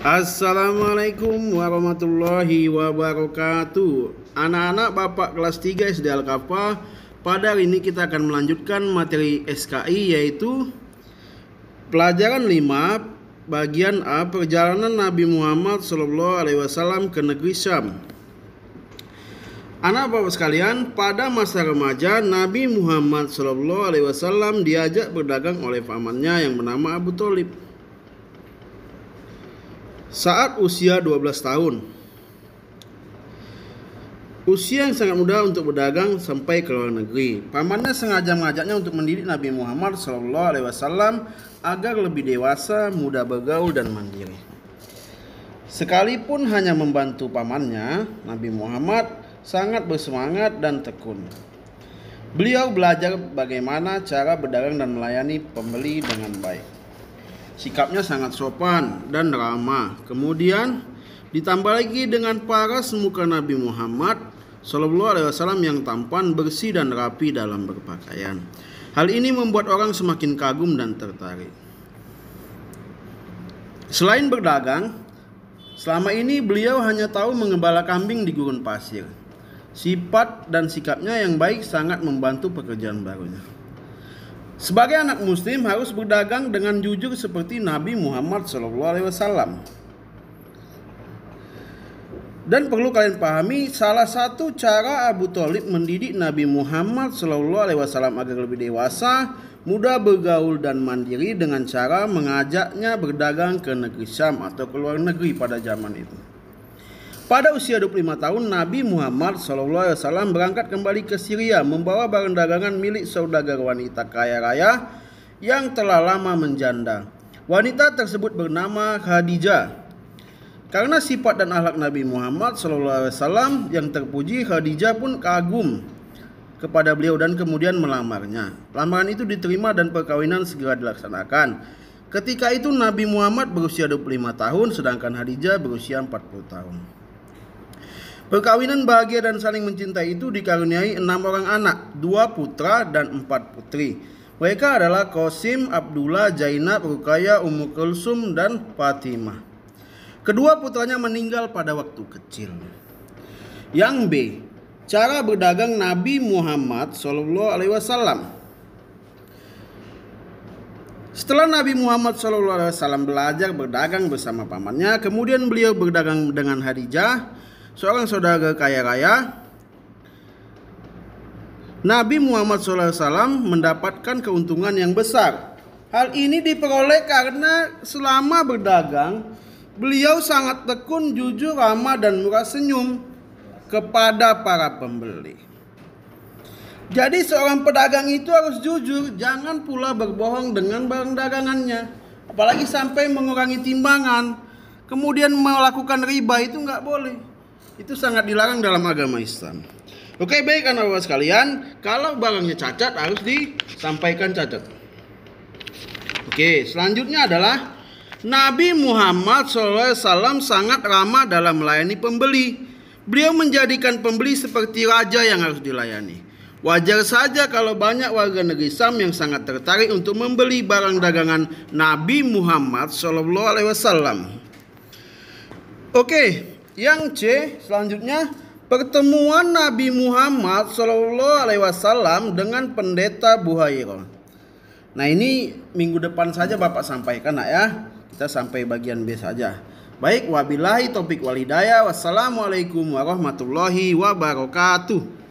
Assalamualaikum warahmatullahi wabarakatuh. Anak-anak Bapak kelas 3 SD Al-Kafah, pada hari ini kita akan melanjutkan materi SKI, yaitu pelajaran 5 bagian A, perjalanan Nabi Muhammad SAW ke negeri Syam. Anak Bapak sekalian, pada masa remaja Nabi Muhammad SAW diajak berdagang oleh pamannya yang bernama Abu Thalib saat usia 12 tahun. Usia yang sangat muda untuk berdagang sampai ke luar negeri. Pamannya sengaja mengajaknya untuk mendidik Nabi Muhammad SAW agar lebih dewasa, mudah bergaul dan mandiri. Sekalipun hanya membantu pamannya, Nabi Muhammad sangat bersemangat dan tekun. Beliau belajar bagaimana cara berdagang dan melayani pembeli dengan baik. Sikapnya sangat sopan dan ramah. Kemudian ditambah lagi dengan paras muka Nabi Muhammad SAW yang tampan, bersih dan rapi dalam berpakaian. Hal ini membuat orang semakin kagum dan tertarik. Selain berdagang, selama ini beliau hanya tahu mengembala kambing di gurun pasir. Sifat dan sikapnya yang baik sangat membantu pekerjaan barunya. Sebagai anak muslim harus berdagang dengan jujur seperti Nabi Muhammad SAW. Dan perlu kalian pahami, salah satu cara Abu Thalib mendidik Nabi Muhammad SAW agar lebih dewasa, mudah bergaul dan mandiri dengan cara mengajaknya berdagang ke negeri Syam atau ke luar negeri pada zaman itu. Pada usia 25 tahun, Nabi Muhammad SAW berangkat kembali ke Syria membawa barang dagangan milik saudagar wanita kaya raya yang telah lama menjanda. Wanita tersebut bernama Khadijah. Karena sifat dan akhlak Nabi Muhammad SAW yang terpuji, Khadijah pun kagum kepada beliau dan kemudian melamarnya. Lamaran itu diterima dan perkawinan segera dilaksanakan. Ketika itu Nabi Muhammad berusia 25 tahun sedangkan Khadijah berusia 40 tahun. Perkawinan bahagia dan saling mencintai itu dikaruniai 6 orang anak, 2 putra dan 4 putri. Mereka adalah Qasim, Abdullah, Zainab, Ruqayyah, Ummu Kulsum dan Fatimah. Kedua putranya meninggal pada waktu kecil. Yang B, cara berdagang Nabi Muhammad SAW. Setelah Nabi Muhammad SAW belajar berdagang bersama pamannya, kemudian beliau berdagang dengan Khadijah, seorang saudara kaya raya. Nabi Muhammad SAW mendapatkan keuntungan yang besar. Hal ini diperoleh karena selama berdagang, beliau sangat tekun, jujur, ramah dan murah senyum kepada para pembeli. Jadi seorang pedagang itu harus jujur, jangan pula berbohong dengan barang dagangannya. Apalagi sampai mengurangi timbangan, kemudian melakukan riba, itu nggak boleh. Itu sangat dilarang dalam agama Islam. Oke, baik anak-anak sekalian, kalau barangnya cacat harus disampaikan cacat. Oke, selanjutnya adalah Nabi Muhammad SAW sangat ramah dalam melayani pembeli. Beliau menjadikan pembeli seperti raja yang harus dilayani. Wajar saja kalau banyak warga negeri Syam yang sangat tertarik untuk membeli barang dagangan Nabi Muhammad SAW. Oke, yang C selanjutnya, pertemuan Nabi Muhammad SAW dengan pendeta Buhairah. Nah, ini minggu depan saja Bapak sampaikan nak ya. Kita sampai bagian B saja. Baik, wabillahi taufik wal hidayah. Wassalamualaikum warahmatullahi wabarakatuh.